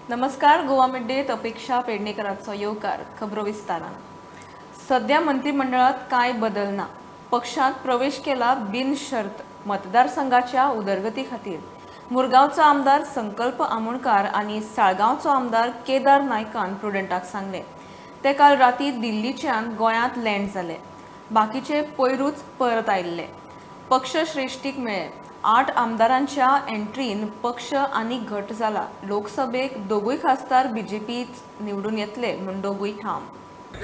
नमस्कार. गोवा मिडडेत अपेक्षा पेडणेकरांचो येवकार. खबरो विस्तारान. सध्या मंत्रिमंडळात काय बदल ना. पक्षात प्रवेश केला बिनशर्त मतदारसंघाच्या उदरगती खातीर. मुरगांवचो आमदार संकल्प आमोणकार आणि साळगांवचो आमदार केदार नायकान प्रुडंटाक सांगले. ते काल राती दिल्लीच्यान गोंयांत लँड जाले. बाकीचे पयरूच परत आयिल्ले. पक्ष श्रेष्ठीक मेळ्ळे. 8 आमदारांच्या एंट्रीन पक्ष आनीक घट जाला. लोकसभेक दोगूय खासदार बीजेपीच निवडून येतले म्हूण दोगूय ठाम.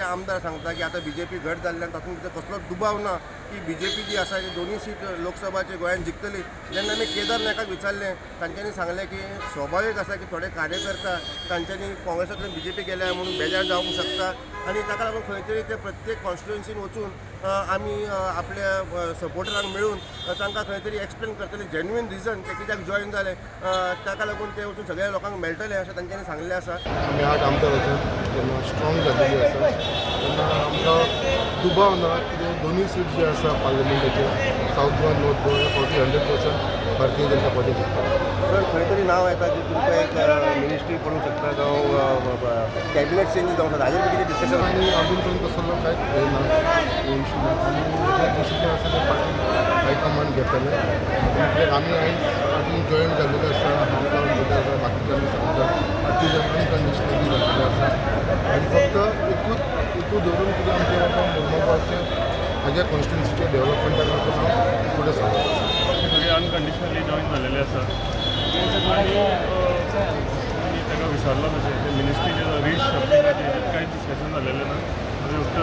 आमदार सांगता की आता बीजेपी घट जाल्ल्यान तातूंत कसलोच दुबाव ना की बीजेपी जी आसा ती दोन्ही सीट लोकसभाचे गोंयांत जिखतली. जेन्ना आमी केदार नायकाक विचारलें तांच्यांनी सांगलें की स्वाभावीक आसा की थोडे कार्यकर्ता तांच्यांनी काँग्रेसांतल्यान बीजेपी गेल्या म्हणून बेजार जावंक शकता आनी ताका लागून खंय तरी ते प्रत्येक कॉन्स्टिट्युएन्सीन वचून आमी आपल्या सपोर्टरांक मेळून तांकां खंय तरी एक्सप्लेन करतले जेन्युइन रिजन ते कित्याक जॉयन जाले ताका लागून ते वचून सगळ्या लोकांक मेळटले अशें तांच्यांनी सांगलें आसा. आमी 8 आमदार वचून जेन्ना स्ट्रॉंग जाल्लेली आसा तेन्ना आमकां दुबाव ना कित्याक दोनूय सीट जी आसा पार्लमेंटाचे south Goa north Goa 100% Bharatiya Janata party जिखता. तर खंय तरी नांव येता की तुमकां एक मिनिस्ट्री पडूंक शकता जावं कॅबिनेट चेंजीस जावंक शकता हाजेर कितें डिस्कशन. आनी अजून पर्यंत तसलो कांयच ना इशू ना आनी जे डिसिजन आसा ते पार्टी हायकमांड घेतले. म्हणजे आमी आयज पार्टी जॉयन जाल्लेले आसा हांव जावन उलयता आसा बाकीच्यांनी सांगता भारतीय जनता अनकंडिशनली जाल्लेले आसा आनी फक्त एकूच धरून कितें आमचे बाबा मुर्मुगांवचे हाज्या कॉन्स्टिट्युन्सीचे डेव्हलपमेंटा लागून हांव फुडें सांगता. सगळे अनकंडिशनली जॉईन झालेले आसा आनी ताका विचारलो तशें ते मिनिस्ट्रीचे रीच शब्दाचेर कांयच डिस्कशन जालेलें ना. फक्त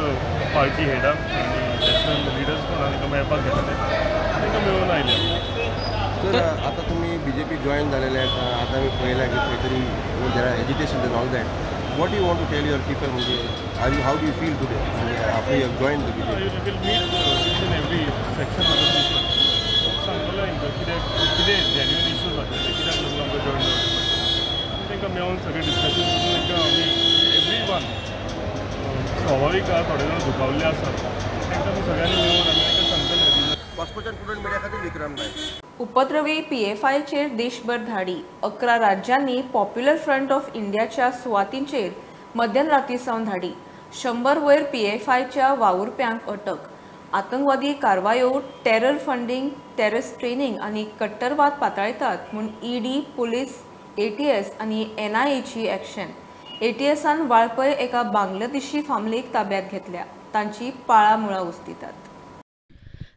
पार्टी हेडाक आनी नॅशनल लिडर्स कोण तांकां मेळपाक घेतले तांकां मेळून आयले. तर आता तुम्ही बीजेपी जॉईन झालेले आहेत. आता मी पळयलां की खंय तरी there are agitation and all that. What you want to tell your people म्हणजे how do you feel today after you have join the BJP. You will meet each and every section of the people. सांगतलें हांकां कितें genuine issues आसले ते कित्याक लागून आमकां join जावचें तांकां मेळून सगळें डिस्कशन करून तांकां आमी एवरी वन स्वाभावीक आसा थोडे जाण दुखावल्ले आसात तांकां आमी सगळ्यांनी मेळून आमी तांकां सांगतले. वास्कोच्यान स्टुडंट मिडिया खातीर विक्रम नायक. उपद्रवी PFIचेर देशभर धाडी. 11 राज्यांनी पॉप्युलर फ्रंट ऑफ इंडियाच्या सुवातींचेर मध्यराती सावन धाडी. 100 वयर PFIच्या वावुरप्यांक अटक. आतंकवादी कारवायो, टेरर फंडिंग, टेररिस्ट ट्रेनिंग आनी कट्टरवाद पाताळतात म्हूण ED, पुलीस, ATS आनी NIAची एक्शन. ATSन वाळपय एका बांगलादेशी फामलेक ताब्यात घेतल्या. तांची पाळामुळां उस्तितात.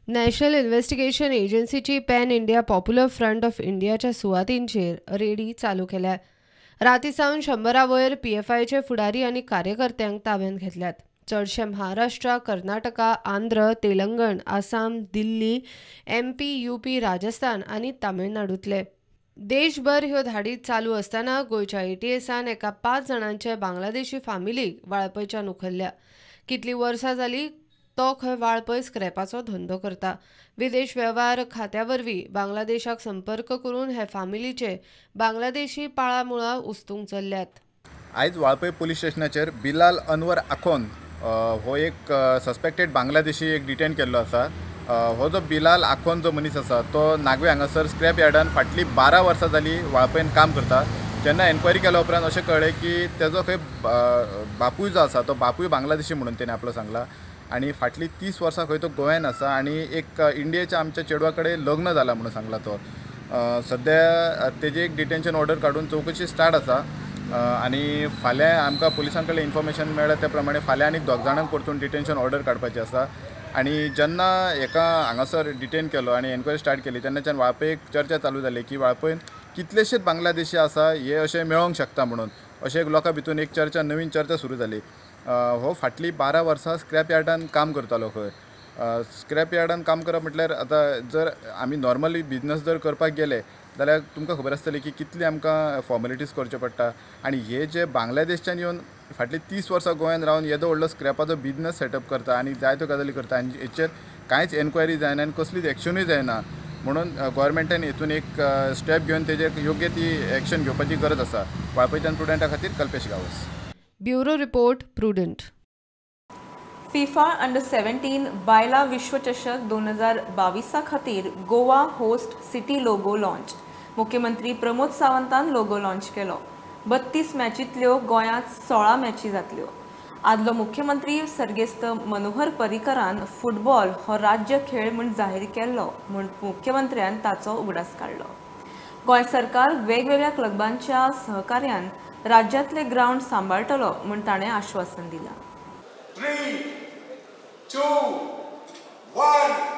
नॅशनल इन्व्हेस्टिगेशन एजन्सीची pan India popular front of इंडियाच्या सुवातींचेर रेडी चालू केल्या. राती सावन 100 वयर PFIचे फुडारी आनी कार्यकर्त्यांक ताब्यात घेतल्यात. चडशे महाराष्ट्र, कर्नाटका, आंध्र, तेलंगण, आसाम, दिल्ली, MP, UP, राजस्थान आनी तामिळनाडूतले. देशभर ह्यो धाडी चालू असताना गोंयच्या ATSन एका 5 जाणांचे बांगलादेशी फामिलीक वाळपयच्यान उखल्ल्या. कितली वर्सां जाली तो खंय वाळपय स्क्रॅपाचो धंदो करता. विदेश वेव्हार खात्या वरवीं बांगलादेशाक संपर्क करून हे फामिलीचे बांगलादेशी पाळामुळां उस्तूंक चल्ल्यात. आयज वाळपय पुलीस स्टेशनाचेर बिलाल अनवर आखोन हो एक सस्पेक्टेड बांगलादेशी एक डिटेन केल्लो आसा. हो जो बिलाल आखोन जो मनीस आसा तो नागवे हांगासर स्क्रॅप यार्डान फाटली 12 वर्सां जाली वाळपयन काम करता. जेन्ना एन्क्वायरी केल्या उपरांत अशें कळ्ळें की तेजो खंय बापूय जो आसा तो बापूय बांगलादेशी म्हणून तेणें आपलो सांगला आनी फाटली 30 वर्सां खंय तो गोंयान आसा आनी एक इंडियेच्या आमच्या चेडवा कडेन लग्न जालां म्हणून सांगला तो. सद्या तेजी एक डिटेन्शन ऑर्डर काडून चवकशी स्टार्ट आसा आनी फाल्यां आमकां पुलिसां कडल्यान इन्फॉर्मेशन मेळ्ळा त्या प्रमाणे फाल्यां आनीक 2 जाणांक परतून डिटेन्शन ऑर्डर काडपाची आसा. आनी जेन्ना एका हांगासर डिटेन केलो आनी एन्क्वायरी स्टार्ट केली तेन्नाच्यान वाळपयेक चर्चा चालू जाली की वाळपयन कितलेशेच बांगलादेशी आसा हे अशें मेळोंक शकता म्हणून अशें एक लोकां भितून एक नवीन चर्चा सुरू जाली. हो फाटली 12 वर्सां स्क्रॅप यार्डान काम करतालो खंय. स्क्रॅप यार्डान काम करप म्हटल्यार आतां जर आमी नॉर्मली बिजनस जर करपाक गेले जाल्यार तुमकां खबर आसतली की कितली आमकां फॉर्मेलिटीज करच्यो पडटा आनी हे जे बांगलादेशच्यान येवन फाटली 30 वर्सां गोंयान रावन येदो व्हडलो स्क्रॅपाचो बिजनस सेटअप करता आनी जायत्यो गजाली करता आनी हेचेर कांयच एन्क्वायरी जायना आनी कसलीच एक्शनूय जायना म्हणून गोवोरमेंटान हेतून एक स्टेप घेवन तेजेर योग्य ती एक्शन घेवपाची गरज आसा. वाळपयच्यान प्रुडंटा खातीर Kalpesh Gawas. Bureau report prudent. FIFA under-17 बायला विश्वचषक 2022 खातीर Goa host city logo launch. मुख्यमंत्री प्रमोद सावंतान लोगो लॉन्च केलो. 32 मॅचींतल्यो गोंयांत 16 मॅची जातल्यो. आदलो मुख्यमंत्री सर्गेस्त मनोहर पर्रीकरान फुटबॉल हो राज्य खेळ म्हूण जाहीर केल्लो म्हूण मुख्यमंत्र्यान ताचो उगडास काडलो. गोंय सरकार वेगवेगळ्या क्लबांच्या सहकार्यान राज्यांतले ग्राउंड सांबाळटलो म्हूण ताणें आश्वासन दिलां. 3, 2, 1.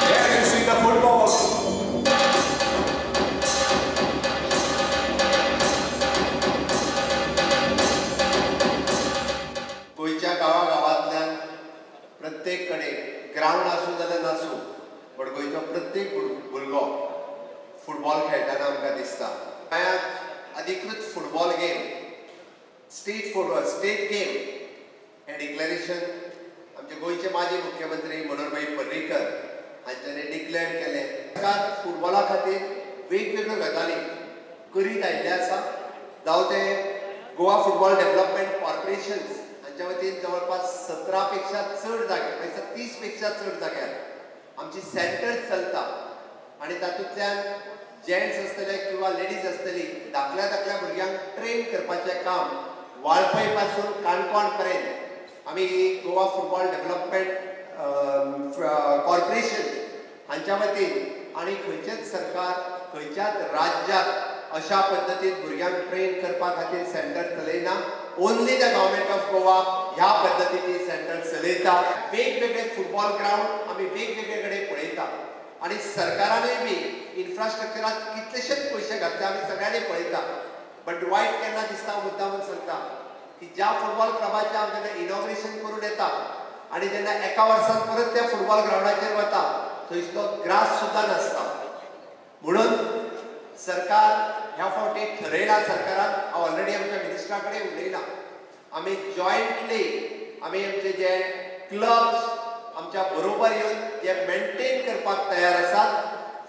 There you see the football. गोंयच्या गांवागांवांतल्यान प्रत्येक कडेन ग्राउंड आसूं जाल्यार नासूं पण गोंयचो प्रत्येक भुरगो फुटबॉल खेळटाना आमकां दिसता. गोंयांत अधिकृत फुटबॉल गेम स्टेट गेम हें डिक्लेरेशन आमचे गोंयचे माजी मुख्यमंत्री मनोहरभाई पर्रीकर हांच्यानी डिक्लेअर केलें. सरकार फुटबॉला खातीर वेगवेगळ्यो गजाली करीत आयिल्ले आसा. जावं ते गोवा फुटबॉल डेव्हलपमेंट कॉर्पोरेशन्स हांच्या वतीन जवळपास 17 पेक्षा चड जाग्यार 30 पेक्षा चड जाग्यार आमची सेंटर्स चलता आनी तातूंतल्यान जेंट्स आसतले किंवा लेडीज आसतली धाकल्या भुरग्यांक ट्रेन करपाचें काम वाळपय पासून काणकोण पर्यंत आमी गोवा फुटबॉल डेव्हलपमेंट कॉर्पोरेशन हांच्या वतीन आनी खंयचेच सरकार खंयच्याच राज्यात अशा पद्दतीन भुरग्यांक ट्रेन करपा खातीर सेंटर चलयना. Only the government of Goa ह्या पद्दतीची सेंटर चलयता. वेगवेगळे फुटबॉल ग्राउंड आमी वेगवेगळे कडेन पळयता आनी सरकारानूय बी इन्फ्रास्ट्रक्चरात कितलेशेच पयशे घातले आमी सगळ्यांनी पळयता. बट वायट केन्ना दिसता मुद्दामून सांगता की ज्या फुटबॉल क्लबाचें हांव जेन्ना इनॉग्रेशन करून येता आनी जेन्ना एका वर्सान परत त्या फुटबॉल ग्राउंडाचेर वता थंयसलो ग्रास सुद्दां नासता. म्हणून सरकार ह्या फावटी ठरयला सरकारान हांव ऑलरेडी आमच्या मिनिस्टरा कडेन उलयलां. आमी जॉयंटली आमी आमचे जे क्लब्स आमच्या बरोबर येवन जे मेंटेन करपाक तयार आसात.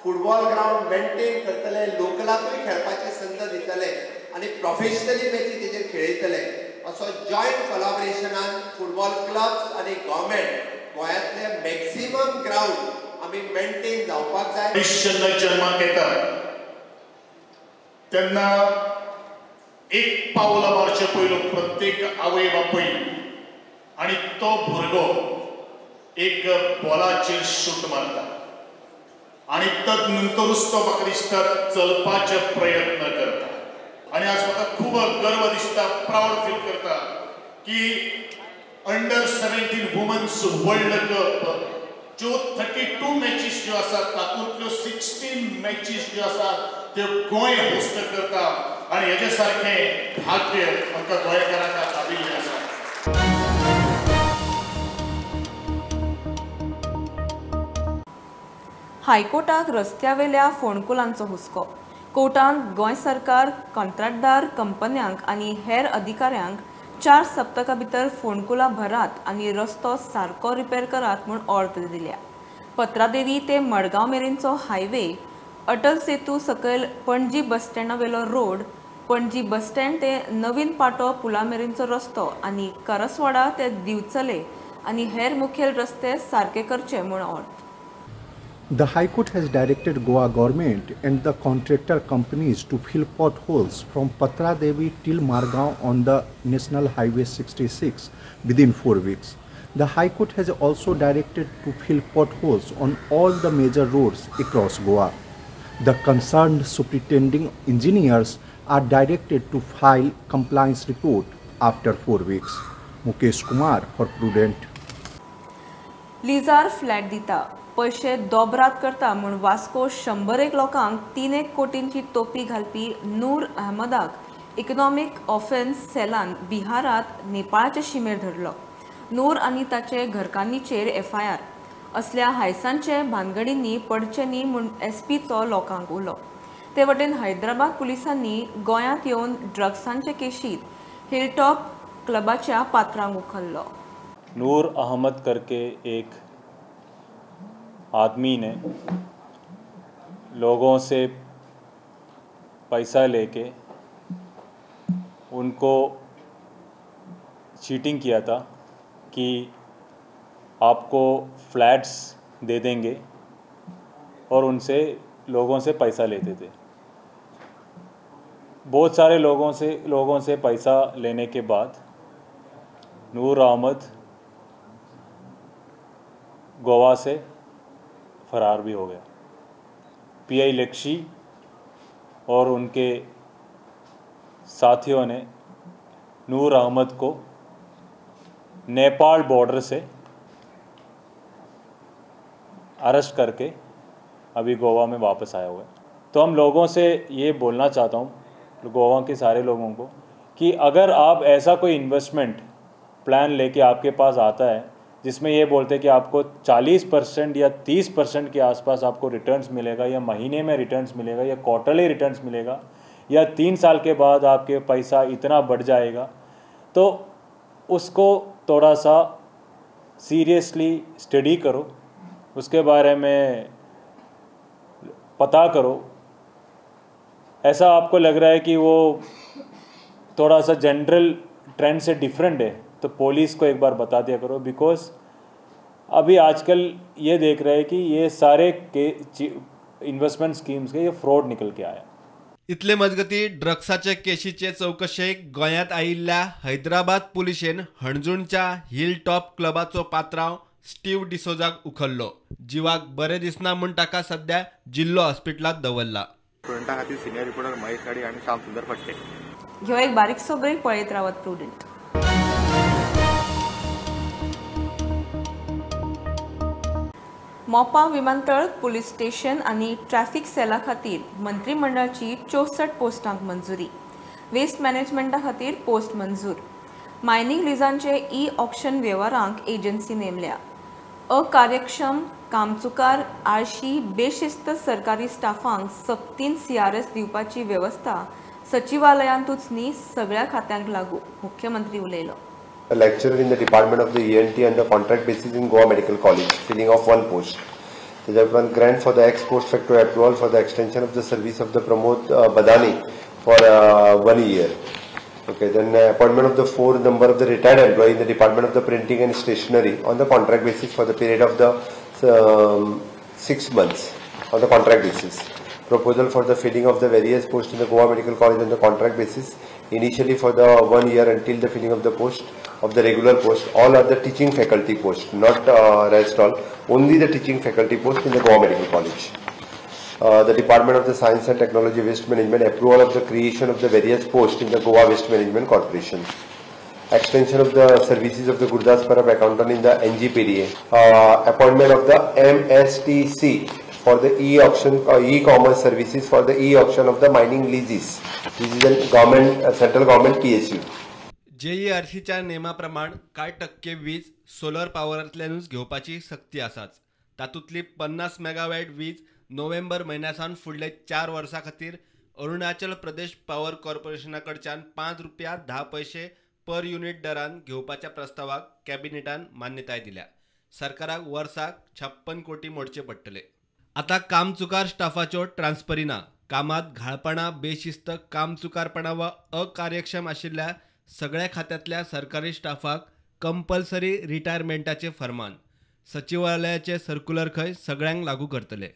फुटबॉल ग्राउंड मेंटेन करतले, लोकलाकूय खेळपाची संद दितले आनी प्रोफेशनली मॅची तेजेर खेळयतले असो जॉयंट कोलॅबोरेशनान फुटबॉल क्लब्स आनी गव्हर्मेंट गोंयांतले मॅक्सिमम ग्राउंड आमी मेंटेन जावपाक जाय. जेन्ना जल्माक येता तेन्ना एक पावल मारचे पयलो प्रत्येक आवय बापूय आनी तो भुरगो एक बॉलाचेर शूट मारता आनी तदनंतरूच तो म्हाका दिसता चलपाचे प्रयत्न करता. आनी आज म्हाका खूब गर्व दिसता, प्राउड फील करता की अंडर 17 वुमन्स वर्ल्ड कप ज्यो 32 मॅचीस ज्यो आसात तातूंतल्यो 16 मॅचीस ज्यो आसात त्यो गोंय होस्ट करता आनी हेजे सारकें भाग्य आमकां गोंयकारांक लाभिल्लें आसा. हायकोर्टाक रस्त्यावेल्या फोंडकुलांचो हुस्को. कोर्टान गोंय सरकार कंत्राटदार कंपन्यांक आनी हेर अधिकाऱ्यांक 4 सप्तकां भितर फोंडकुलां भरात आनी रस्तो सारको रिपेर करात म्हूण ऑर्डर दिल्या. पत्रादेवी ते मडगांव मेरेनचो हायवे, अटल सेतू सकयल पणजी बस स्टँडावेलो रोड, पणजी बस स्टँड ते नवीन पाटो पुला मेरेनचो रस्तो आनी करसवाडा ते दिवचले आनी हेर मुखेल रस्ते सारके करचे म्हूण order. The High Court has directed Goa government and the contractor companies to fill potholes from Patra Devi till Margaon on the National Highway 66 within 4 weeks. The High Court has also directed to fill potholes on all the major roads across Goa. The concerned superintending engineers are directed to file compliance report after 4 weeks. Mukesh Kumar for Prudent. Lizard flat दिता, पैसे दोबरात करता म्हूण वास्को 101 लोकांक 3 कोटींची तोपी घालपी Noor अहमदाक economic offence सेलान बिहारात नेपाळाचे शिमेर धरलो. नूर आनी ताचे घरकान्नीचेर FIR. असल्या हायसांचे भानगडींनी पडचे न्ही म्हूण SP चो लोकांक उलो. ते वटेन हैदराबाद पुलिसांनी गोंयांत येवन ड्रग्सांचे केशीत हिलटॉप क्लबाच्या पात्रांक उखल्लो. नूर अहमद करके एक आदमी ने लोगों से पैसा लेके उनको चीटिंग किया था कि आपको फ्लैट्स दे देंगे और उनसे लोगों से पैसा लेते थे। बहुत सारे लोगों से पैसा लेने के बाद नूर अहमद गोवा से फरार भी हो गया। पीआई लक्ष्य और उनके साथियों ने नूर अहमद को नेपाल बॉर्डर से अरेस्ट करके अभी गोवा में वापस आया हुआ है। तो हम लोगों से ये बोलना चाहता हूँ, गोवा के सारे लोगों को, कि अगर आप ऐसा कोई इन्वेस्टमेंट प्लान लेके आपके पास आता है जिसमें ये बोलते हैं कि आपको 40% या 30% के आसपास आपको रिटर्न्स मिलेगा, या महीने में रिटर्न्स मिलेगा, या क्वार्टरली रिटर्न्स मिलेगा, या 3 साल के बाद आपके पैसा इतना बढ़ जाएगा, तो उसको थोड़ा सा सीरियसली स्टडी करो, उसके बारे में पता करो। ऐसा आपको लग रहा है कि वो थोड़ा सा जनरल ट्रेंड से डिफरेंट है, तो पुलिस को एक बार बता दिया करो, बिकॉज अभी आजकल ये देख रहे हैं कि ये सारे इन्वेस्टमेंट स्कीम्स के ये फ्रॉड निकल के आया। इतले मजगती ड्रग्साचे केशीचे चौकशेक गोंयांत आयिल्ल्या हैदराबाद पुलिशेन हणजूणच्या हिल टॉप क्लबाचो पात्रांव स्टीव डिसोजाक उखल्लो। जिवाक बरें दिसना म्हूण ताका सध्या जिल्लो हॉस्पिटलांत दवरला। स्टुडंटा खातीर सिनियर रिपोर्टर महेश काडी आनी श्याम सुंदर फडते। ह्यो एक बारीकसो ब्रेक, पळयत रावत प्रुडंट। मोपा विमानतळ, पुलीस स्टेशन आणि ट्रॅफिक सेला खातीर मंत्रिमंडळाची 64 पोस्टांक मंजुरी। वेस्ट मॅनेजमेंटा खातीर पोस्ट मंजूर। मायनिंग लिजांचे ई ऑक्शन व्यवहारांक एजन्सी नेमल्या। अकार्यक्षम, कामचुकार, आळशी, बेशिस्त सरकारी स्टाफांक सक्तीन CRS दिवपाची व्यवस्था सचिवालयांतूच न्ही सगळ्या खात्यांक लागू, मुख्यमंत्री उलयलो। A lecturer in the Department of the ENT on the contract basis in Goa Medical College, filling of 1 post. The one grant for the ex post facto approval for the extension of the service of the Pramod Badani for 1 year. Okay, then appointment of the 4 number of the retired employee in the Department of the Printing and Stationery on the contract basis for the period of the 6 months on the contract basis. Proposal for the filling of the various posts in the Goa Medical College on the contract basis, initially for the 1 year until the filling of the post of the regular post. All are the teaching faculty posts, not rest all, only the teaching faculty post in the Goa Medical College. The Department of the Science and Technology Waste Management, approval of the creation of the various posts in the Goa Waste Management Corporation. Extension of the services of the Gurdas Parab accountant in the NGPDA. Appointment of the MSTC for the e-auction e-commerce services for the e-auction of the mining leases. This is a government central government PSU. JERCच्या नेमाप्रमाण कांय टक्के वीज solar पॉवरांतल्यानूच घेवपाची सक्ती आसाच। तातूंतली 50 megawatt वीज November म्हयन्यासान फुडले 4 वर्सां खातीर अरुणाचल प्रदेश पॉवर कॉर्पोरेशना कडच्यान ₹5.10 पर युनिट दरान घेवपाच्या प्रस्तावाक कॅबिनेटान मान्यताय दिल्या। सरकाराक वर्साक 56 कोटी मोडचे पडटले। आता कामचुकार स्टाफाच्यो ट्रान्सफरी ना। कामात घाळपणा, बेशिस्त, कामचुकारपणा वा अकार्यक्षम आशिल्ल्या सगळ्या खात्यातल्या सरकारी स्टाफाक कंपल्सरी रिटायरमेंटाचे फरमान सचिवालयाचे सर्क्युलर खंय सगळ्यांक लागू करतले।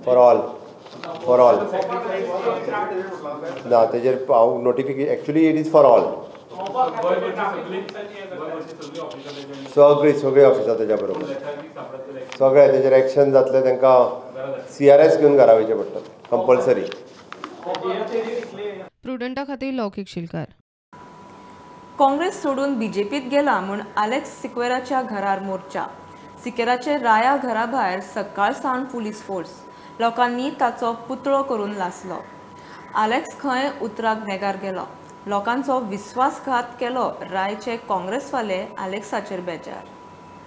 फॉर ऑल ना तेजेर notification actually it is for all सगळे ऑफिसां तेज्या बरोबर सगळे तेजेर एक्शन जातले तांकां CRS घेवन घरा वयचें पडटा कंपल्सरी। प्रुडंटा खातीर लौकीक शिलकार। काँग्रेस सोडून बीजेपीत गेला म्हूण आलेक्स सिक्वेराच्या घरार मोर्चा। सिक्वेराचे राया घरा भायर सकाळ सावन पुलीस फोर्स। लोकांनी ताचो पुतळो करून लासलो। आलेक्स खंय उतराक नेगार गेलो। लोकांचो विश्वासघात केलो रायचे काँग्रेसवाले आलेक्साचेर बेजार।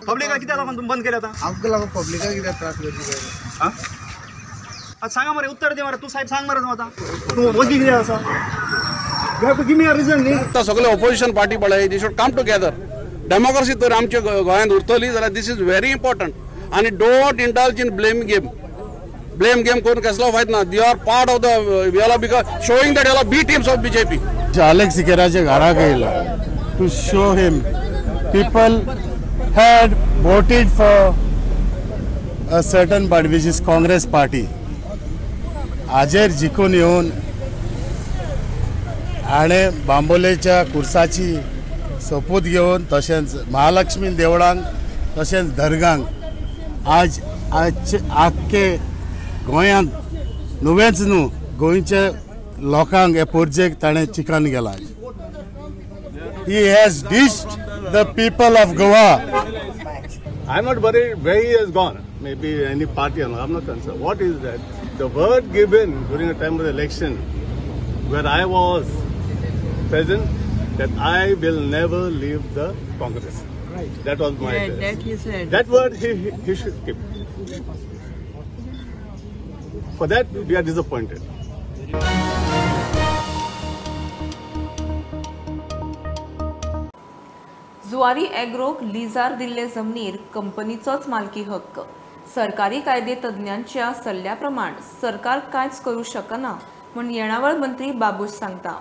पब्लिका कित्याक लागून तुम्ही बंद केले आता? आमकां लागून पब्लिका कित्याक त्रास करता? आता सांगा मरे, उत्तर दे मरे, तू साहेब सांग मरे आता तू वगी कित्याक आसा? You have to give me a reason न्ही। आता सगळे ऑपोजिशन पार्टी पळय, they should come together. Democracy तर आमच्या गोंयांत उरतली जाल्यार दिस इज व्हेरी इम्पॉर्टंट आनी don't indulge in blame game करून कसलो फायदो ना। They are part of the because showing that B teams of BJP. Alex सिक्वेराच्या घराक येयला, to show him. People had voted for a certain party, which is Congress party. आजेर जिखून येवन आणि बांबोलेच्या कुर्साची सोपूत घेवन तशेंच महालक्ष्मी देवळांक तशेंच दर्गांक आज आख्खे गोंयांत नुवेंच न्हू गोंयच्या लोकांक हे पोरजेक ताणें चिकन गेला. He has dished the people of Goa. I'm not worried where he has gone. Maybe any party, I'm not concerned. What is that? The word given during the time of the election, where I was present, that I will never leave the Congress. Right. That was my. Yeah, that he said. That word he should keep. For that we are disappointed. Zuari एग्रोक लिजार दिल्ले जमनीर कंपनीचोच मालकी हक्क. सरकारी कायदे तज्ञांच्या सल्ल्याप्रमाण सरकार कांयच करू शकना म्हूण येणावळ मंत्री बाबूश सांगता.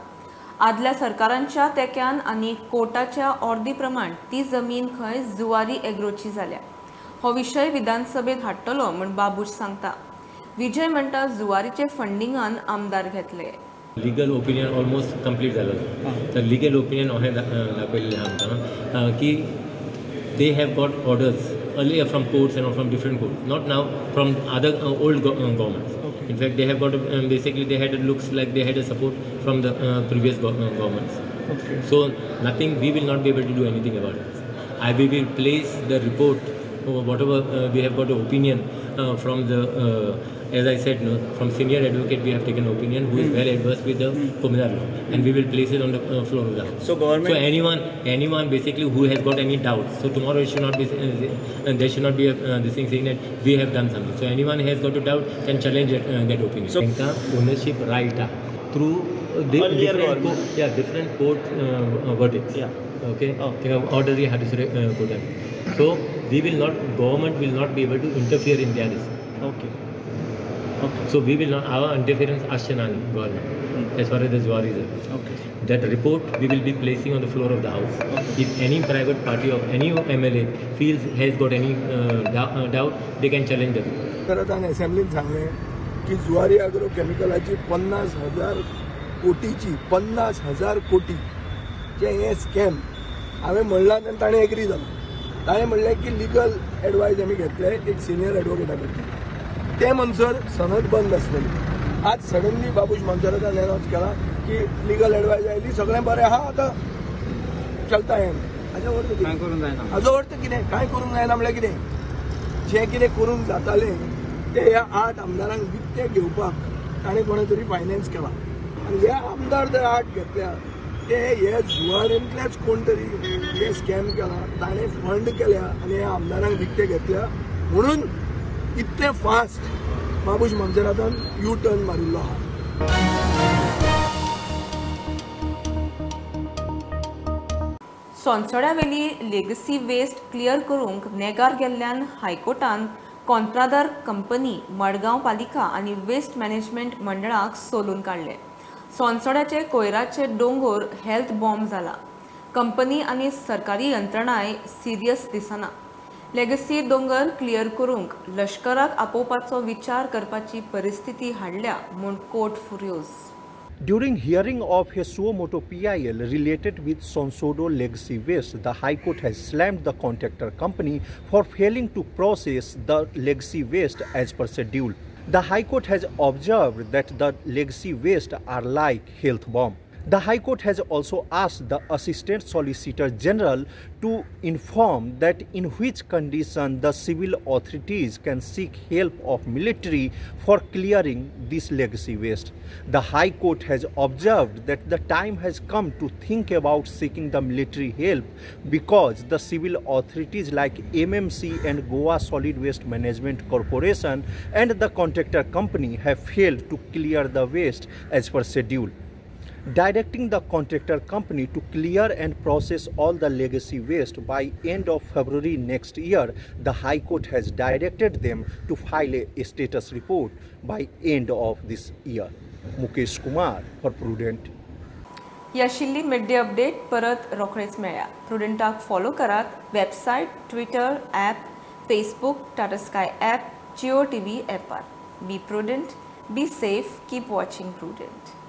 आदल्या सरकारांच्या तेक्यान आनी कोर्टाच्या ऑर्दी प्रमाण ती जमीन खंय जुवारी एग्रोची जाल्या. हो विशय विधानसभेत हाडटलो म्हूण बाबूश सांगता. विजय म्हणटा जुवारीचे फंडिंगान आमदार घेतले. लीगल ओपिनियन ऑलमोस्ट कंप्लीट झालं. तर लीगल ओपिनियन अहें दाखयल्लें आमकां की they have got orders earlier from courts and from different courts, not now from other old governments. Okay. In fact, they have got basically they had looks like they had a support from the previous governments. Okay. So nothing, we will not be able to do anything about it. We will place the report or whatever we have got an opinion from the as I said, no, from senior advocate we have taken opinion who is well adversed with the Communal law, and we will place it on the floor of the house. So government. So anyone basically who has got any doubts, so tomorrow it should not be there should not be this thing saying that we have done something. So anyone who has got a doubt can challenge that opinion. So ownership right through different court verdicts. Yeah. Okay. Order ye hadisre court. So we will not, government will not be able to interfere in their decision. Okay. Okay. So we will not, our interference Ashtanani government as far as the Zuari is. Okay. That report we will be placing on the floor of the house. Okay. If any private party or any MLA feels has got any doubt, they can challenge the report. तर असेंब्लीत सांगले की Zuari agro केमिकलाची 50,000 कोटीची 50,000 कोटी जे हे scam हांवें म्हणला तेन्ना ताणें एग्री जालो. ताणें म्हणलें की लिगल एडवायस आमी घेतले एक सिनियर एडवोकेटा कडल्यान. ते मनसर सनद बंद आसलेली. आज सडनली बाबूश मंचरान अनाउन्स केला की लिगल एडवायस आयली सगळें बरें आहा आतां चलता हें. हाजो अर्थ कितें? हाजो अर्थ कितें? कांय करूंक जायना म्हळ्यार कितें? जें कितें करूंक जातालें तें ह्या 8 आमदारांक विकते घेवपाक ताणें कोणें तरी फायनान्स केला. आनी हे आमदार जर 8 घेतल्या ते हे जुवारींतलेच कोण तरी हे स्कॅम केला, ताणें फंड केल्या आनी ह्या आमदारांक विकते घेतल्या म्हणून इतले फास्ट बाबूश मंचरान यू टर्न मारिल्लो आहा. सोनसोड्यावेली लेगसी वेस्ट क्लियर करूंक नेगार गेल्ल्यान हायकोर्टान कॉन्ट्रादार कंपनी, मडगांव पालिका आनी वेस्ट मॅनेजमेंट मंडळाक सोलून काडले. सोनसोड्याचे कोयराचे डोंगर हेल्थ बॉम्ब जाला. कंपनी आनी सरकारी यंत्रणाय सिरियस दिसना. लेगसी दोंगर क्लियर करूंक लष्कराक आपोवपाचो विचार करपाची परिस्थिती हाडल्या म्हूण court फ्युरियोज. During hearing of his suo motu PIL related with Sonsodo Legacy Waste, the High Court has slammed the contractor company for failing to process the legacy waste as per schedule. The High Court has observed that the legacy waste are like health bomb. The High Court has also asked the Assistant Solicitor General to inform that in which condition the civil authorities can seek help of military for clearing this legacy waste. The High Court has observed that the time has come to think about seeking the military help because the civil authorities like MMC and Goa Solid Waste Management Corporation and the contractor company have failed to clear the waste as per schedule. Directing the contractor company to clear and process all the legacy waste by end of February next year, the High Court has directed them to file a status report by end of this year. Mukesh Kumar for Prudent. ही आशिल्ली mid day update परत रोखडेच मेळ्या. प्रुडंटाक follow करात. Website, Twitter, app, Facebook, Tata Sky app, Jio TV ॲपार. Be Prudent, be safe, keep watching prudent.